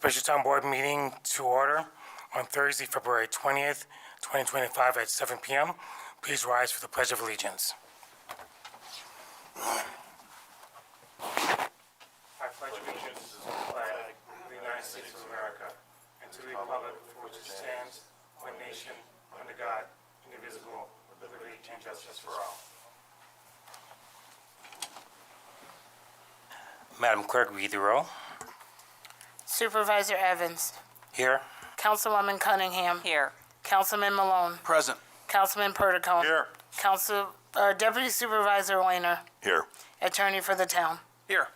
Special Town Board meeting to order on Thursday, February 20th, 2025 at 7 p.m. Please rise for the Pledge of Allegiance. I pledge allegiance to the flag of the United States of America and to the republic for which it stands, one nation, under God, indivisible, with liberty and justice for all. Madam Clerk, read the roll. Supervisor Evans. Here. Councilwoman Cunningham. Here. Councilman Malone. Present. Councilman Perticone. Here. Deputy Supervisor Weiner. Here. Attorney for the town. Here.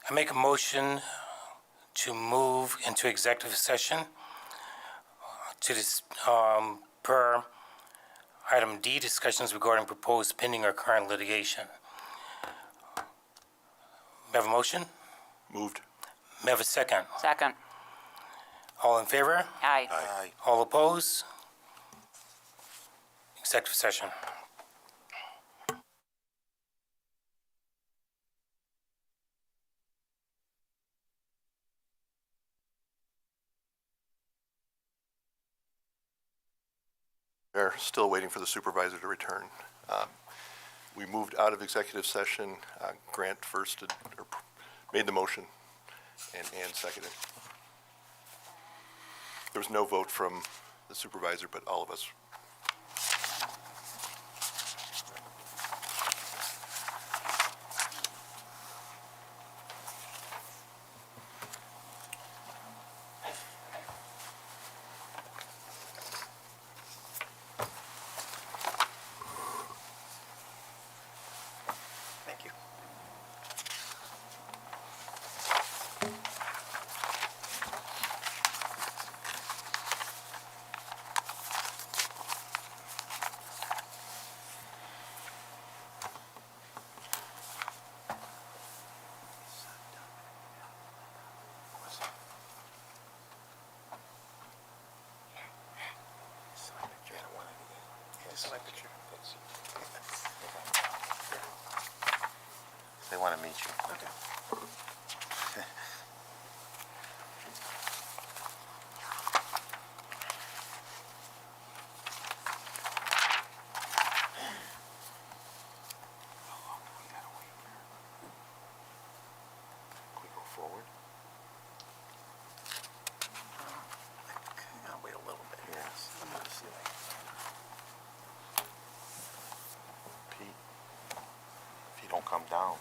I make a motion to move into executive session to this, per item D, discussions regarding proposed pending or current litigation. May I have a motion? Moved. May I have a second? Second. All in favor? Aye. Aye. All opposed? Executive session. We're still waiting for the supervisor to return. We moved out of executive session. Grant made the motion and seconded. There was no vote from the supervisor, but all of us. Thank you. They want to meet you. Okay. Can we go forward? I'll wait a little bit. Yes. Pete, if you don't come down.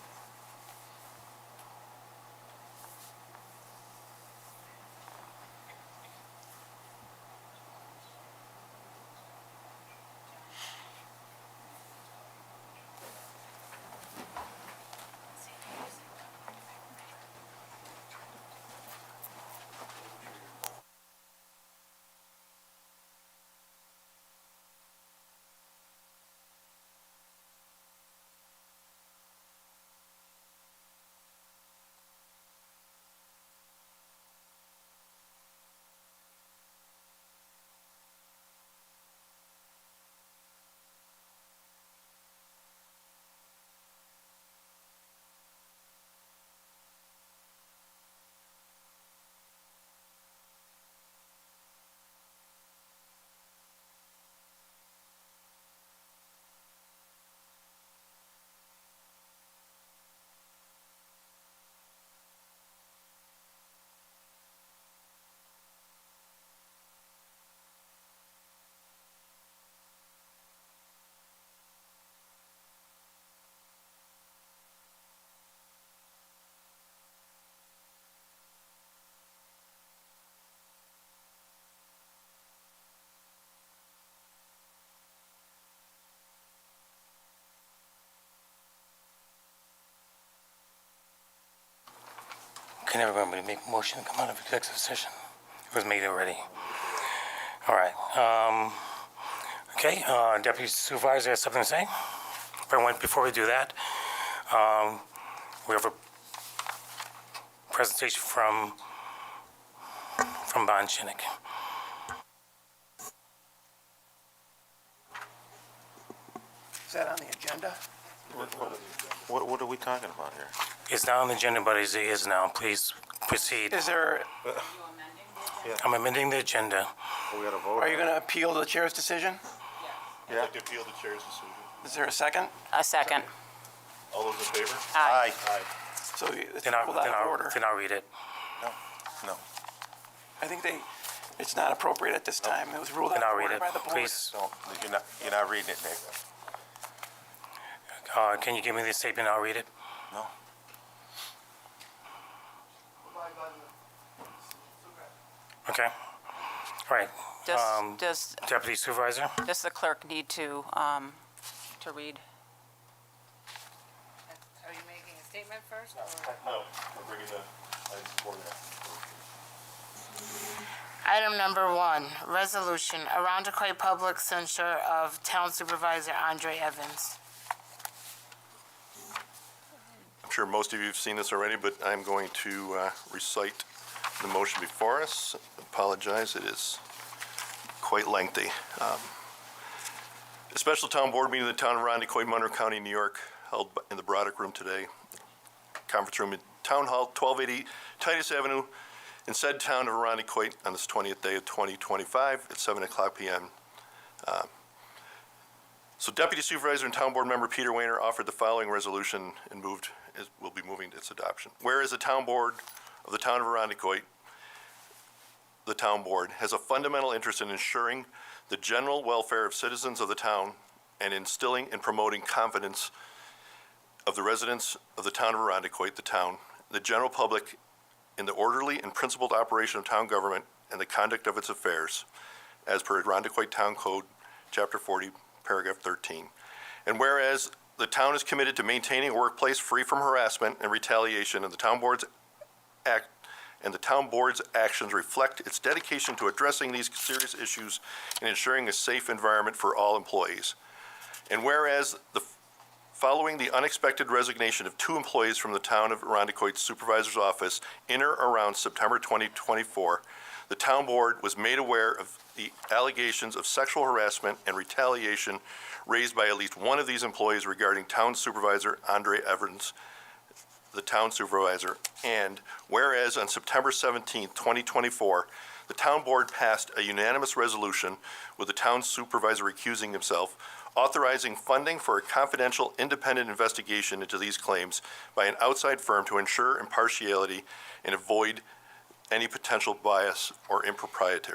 Can everybody make a motion to come out of executive session? It was made already. All right. Okay, Deputy Supervisor has something to say? Before we do that, we have a presentation from Bon Shinnick. Is that on the agenda? What are we talking about here? It's not on the agenda, but it is now. Please proceed. Is there, I'm amending the agenda. We gotta vote. are you going to appeal the chair's decision? I'd like to appeal the chair's decision. Is there a second? A second. All those in favor? Aye. So it's Then ruled out of order. I'll read it. No. I think it's not appropriate at this time. It was ruled out Then I'll of read order it. by the board. Please, No, you're not reading it, Nick. can you give me the statement? I'll read it. No. Okay. All right. Does Deputy Supervisor? the clerk need to read? Are you making a statement first? No, we're bringing the items before that. Item number 1, resolution, Arundecoyt Public Censure of Town Supervisor Andre Evans. I'm sure most of you have seen this already, but I'm going to recite the motion before us. Apologize, it is quite lengthy. A special town board meeting of the town of Arundecoyt, Monroe County, New York, held in the Broderick Room today. Conference room in Town Hall, 1280 Titus Avenue, in said town of Arundecoyt on this 20th day of 2025 at 7:00 p.m. So Deputy Supervisor and Town Board Member Peter Wayner offered the following resolution and will be moving to its adoption. Whereas the Town Board of the Town of Arundecoyt, the Town Board, has a fundamental interest in ensuring the general welfare of citizens of the town and instilling and promoting confidence of the residents of the Town of Arundecoyt, the town, the general public, in the orderly and principled operation of town government and the conduct of its affairs, as per Arundecoyt Town Code, Chapter 40, Paragraph 13. And whereas the town is committed to maintaining a workplace free from harassment and retaliation, and the town board's actions reflect its dedication to addressing these serious issues and ensuring a safe environment for all employees. And whereas following the unexpected resignation of 2 employees from the town of Arundecoyt Supervisor's Office in or around September 2024, the town board was made aware of the allegations of sexual harassment and retaliation raised by at least one of these employees regarding Town Supervisor Andre Evans, the town supervisor, and whereas on September 17, 2024, the town board passed a unanimous resolution with the town supervisor recusing himself, authorizing funding for a confidential independent investigation into these claims by an outside firm to ensure impartiality and avoid any potential bias or impropriety.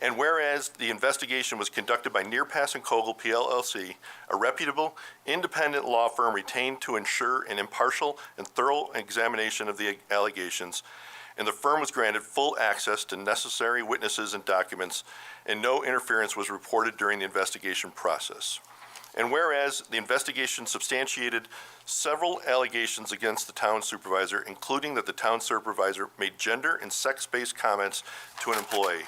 And whereas the investigation was conducted by Nearpass and Kogel PLLC, a reputable, independent law firm retained to ensure an impartial and thorough examination of the allegations, and the firm was granted full access to necessary witnesses and documents, and no interference was reported during the investigation process. And whereas the investigation substantiated several allegations against the town supervisor, including that the town supervisor made gender and sex-based comments to an employee,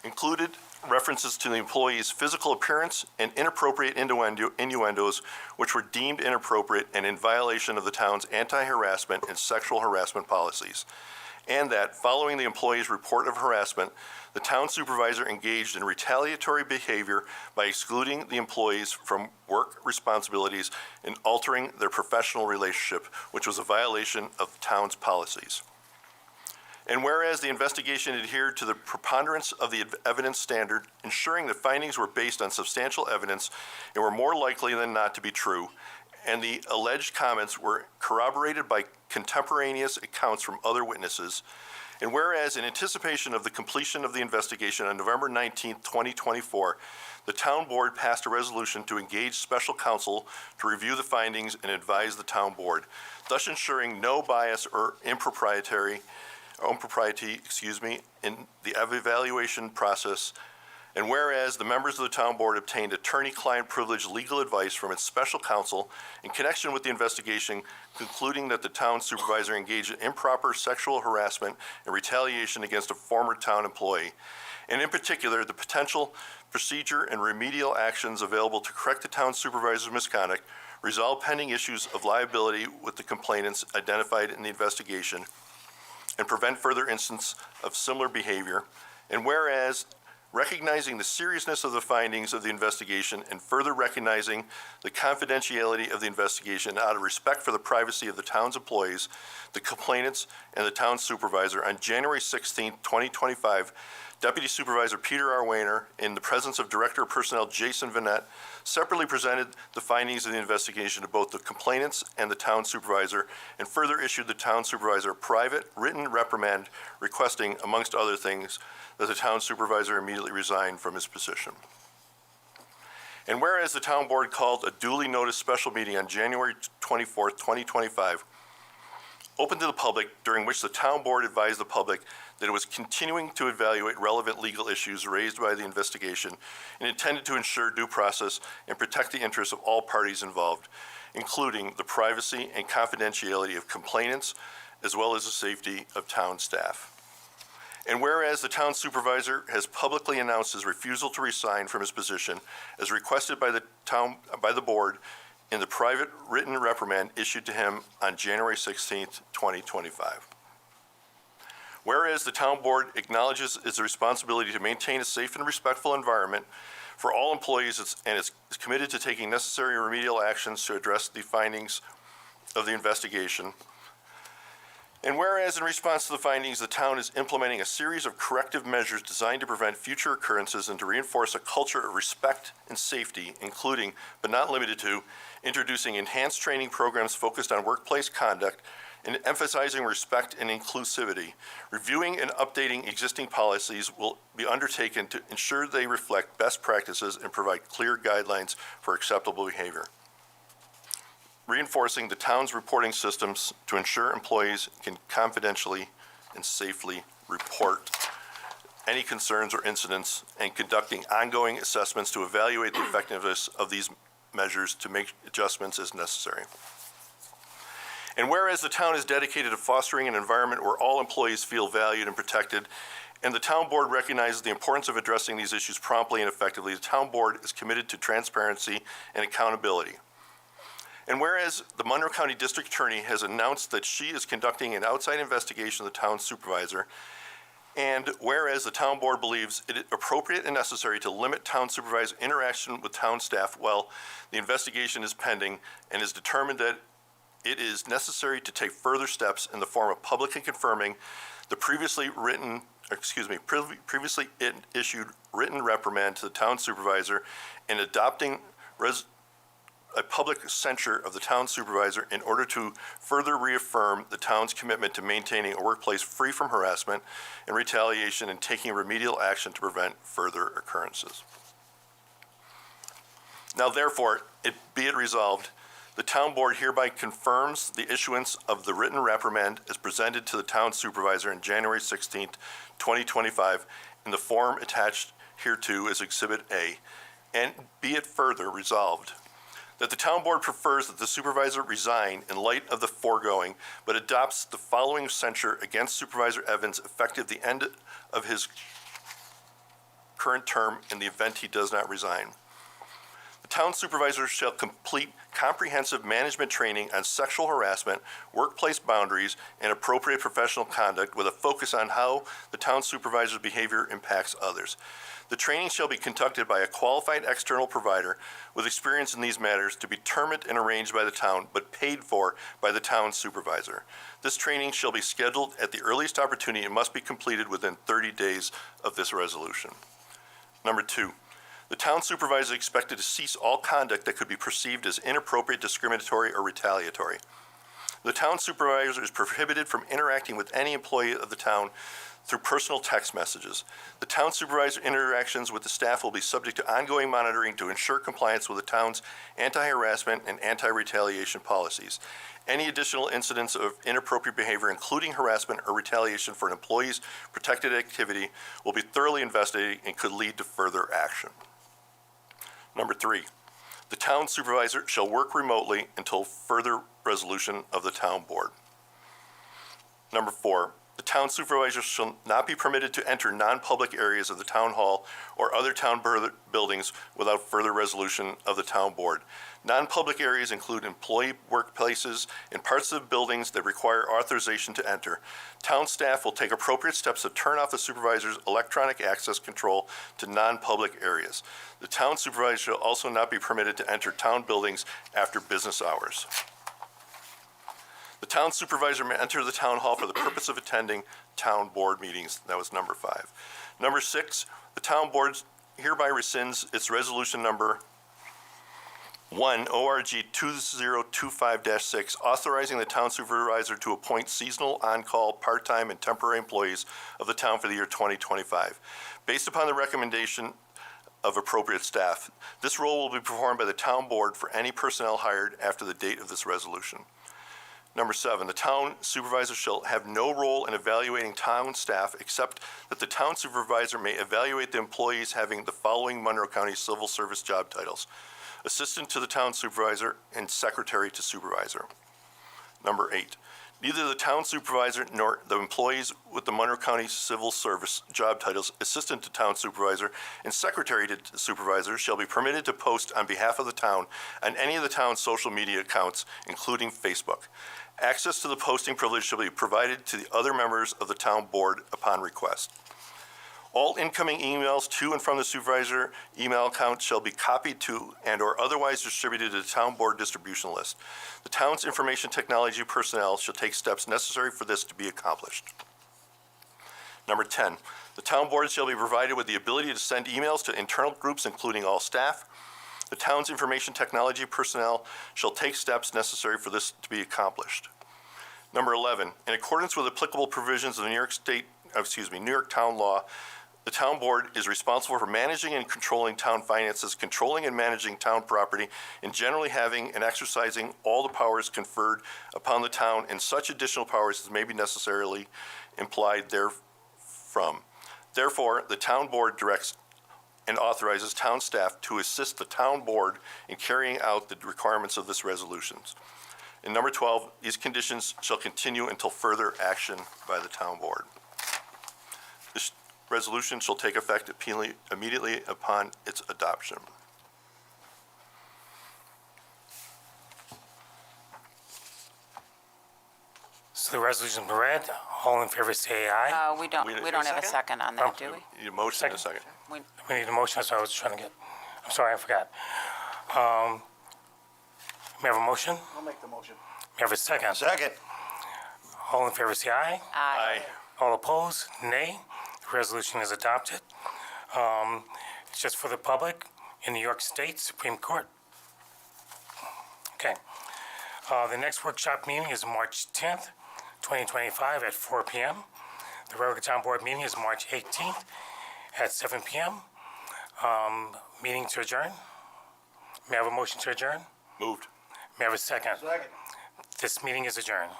included references to the employee's physical appearance and inappropriate innuendos, which were deemed inappropriate and in violation of the town's anti-harassment and sexual harassment policies. And that following the employee's report of harassment, the town supervisor engaged in retaliatory behavior by excluding the employees from work responsibilities and altering their professional relationship, which was a violation of the town's policies. And whereas the investigation adhered to the preponderance of the evidence standard, ensuring that findings were based on substantial evidence and were more likely than not to be true, and the alleged comments were corroborated by contemporaneous accounts from other witnesses, and whereas in anticipation of the completion of the investigation on November 19, 2024, the town board passed a resolution to engage special counsel to review the findings and advise the town board, thus ensuring no bias or impropriety, in the evaluation process. And whereas the members of the town board obtained attorney-client privilege legal advice from its special counsel in connection with the investigation, concluding that the town supervisor engaged in improper sexual harassment and retaliation against a former town employee, and in particular, the potential procedure and remedial actions available to correct the town supervisor's misconduct, resolve pending issues of liability with the complainants identified in the investigation, and prevent further instances of similar behavior. And whereas recognizing the seriousness of the findings of the investigation and further recognizing the confidentiality of the investigation out of respect for the privacy of the town's employees, the complainants, and the town supervisor, on January 16, 2025, Deputy Supervisor Peter R. Wayner, in the presence of Director of Personnel Jason Vanette, separately presented the findings of the investigation to both the complainants and the town supervisor, and further issued the town supervisor a private written reprimand requesting, amongst other things, that the town supervisor immediately resign from his position. And whereas the town board called a duly noticed special meeting on January 24, 2025, open to the public, during which the town board advised the public that it was continuing to evaluate relevant legal issues raised by the investigation and intended to ensure due process and protect the interests of all parties involved, including the privacy and confidentiality of complainants, as well as the safety of town staff. And whereas the town supervisor has publicly announced his refusal to resign from his position as requested by the board in the private written reprimand issued to him on January 16, 2025. Whereas the town board acknowledges its responsibility to maintain a safe and respectful environment for all employees and is committed to taking necessary remedial actions to address the findings of the investigation. And whereas in response to the findings, the town is implementing a series of corrective measures designed to prevent future occurrences and to reinforce a culture of respect and safety, including, but not limited to, introducing enhanced training programs focused on workplace conduct and emphasizing respect and inclusivity. Reviewing and updating existing policies will be undertaken to ensure they reflect best practices and provide clear guidelines for acceptable behavior. Reinforcing the town's reporting systems to ensure employees can confidentially and safely report any concerns or incidents, and conducting ongoing assessments to evaluate the effectiveness of these measures to make adjustments as necessary. And whereas the town is dedicated to fostering an environment where all employees feel valued and protected, and the town board recognizes the importance of addressing these issues promptly and effectively, the town board is committed to transparency and accountability. And whereas the Monroe County District Attorney has announced that she is conducting an outside investigation of the town supervisor, and whereas the town board believes it is appropriate and necessary to limit town supervisor interaction with town staff while the investigation is pending, and is determined that it is necessary to take further steps in the form of publicly confirming the previously issued written reprimand to the town supervisor and adopting a public censure of the town supervisor in order to further reaffirm the town's commitment to maintaining a workplace free from harassment and retaliation and taking remedial action to prevent further occurrences. Now therefore, be it resolved, the town board hereby confirms the issuance of the written reprimand as presented to the town supervisor on January 16, 2025, in the form attached hereto as Exhibit A, and be it further resolved that the town board prefers that the supervisor resign in light of the foregoing, but adopts the following censure against Supervisor Evans effective the end of his current term in the event he does not resign. The town supervisor shall complete comprehensive management training on sexual harassment, workplace boundaries, and appropriate professional conduct with a focus on how the town supervisor's behavior impacts others. The training shall be conducted by a qualified external provider with experience in these matters to be determined and arranged by the town, but paid for by the town supervisor. This training shall be scheduled at the earliest opportunity and must be completed within 30 days of this resolution. Number 2. The town supervisor is expected to cease all conduct that could be perceived as inappropriate, discriminatory, or retaliatory. The town supervisor is prohibited from interacting with any employee of the town through personal text messages. The town supervisor interactions with the staff will be subject to ongoing monitoring to ensure compliance with the town's anti-harassment and anti-retaliation policies. Any additional incidents of inappropriate behavior, including harassment or retaliation for an employee's protected activity, will be thoroughly investigated and could lead to further action. Number 3, the town supervisor shall work remotely until further resolution of the town board. Number 4, The town supervisor shall not be permitted to enter non-public areas of the town hall or other town buildings without further resolution of the town board. Non-public areas include employee workplaces and parts of buildings that require authorization to enter. Town staff will take appropriate steps to turn off the supervisor's electronic access control to non-public areas. The town supervisor shall also not be permitted to enter town buildings after business hours. The town supervisor may enter the town hall for the purpose of attending town board meetings. That was number 5. Number 6, the town board hereby rescinds its resolution number 1, ORG 2025-6, authorizing the town supervisor to appoint seasonal, on-call, part-time, and temporary employees of the town for the year 2025. Based upon the recommendation of appropriate staff, this role will be performed by the town board for any personnel hired after the date of this resolution. Number 7, the town supervisor shall have no role in evaluating town staff except that the town supervisor may evaluate the employees having the following Monroe County Civil Service job titles: assistant to the town supervisor and secretary to supervisor. Number 8, neither the town supervisor nor the employees with the Monroe County Civil Service job titles assistant to town supervisor and secretary to supervisor shall be permitted to post on behalf of the town on any of the town's social media accounts, including Facebook. Access to the posting privilege shall be provided to the other members of the town board upon request. All incoming emails to and from the supervisor email account shall be copied to and/or otherwise distributed to the town board distribution list. The town's information technology personnel shall take steps necessary for this to be accomplished. Number 10, the town board shall be provided with the ability to send emails to internal groups, including all staff. The town's information technology personnel shall take steps necessary for this to be accomplished. Number 11, in accordance with applicable provisions of the New York Town Law, the town board is responsible for managing and controlling town finances, controlling and managing town property, and generally having and exercising all the powers conferred upon the town and such additional powers as may be necessarily implied therefrom. Therefore, the town board directs and authorizes town staff to assist the town board in carrying out the requirements of this resolution. And number 12, these conditions shall continue until further action by the town board. This resolution shall take effect immediately upon its adoption. So the resolution's been read. All in favor say aye. We don't have a second on that, do we? Need a motion and a second. We need a motion, that's what I was trying to get. I'm sorry, I forgot. May I have a motion? I'll make the motion. May I have a second? Second. All in favor say aye. Aye. All opposed, nay. The resolution is adopted. It's just for the public in New York State Supreme Court. Okay. The next workshop meeting is March 10th, 2025 at 4 p.m. The regular town board meeting is March 18th at 7 p.m. Meeting to adjourn. May I have a motion to adjourn? Moved. May I have a second? Second. This meeting is adjourned.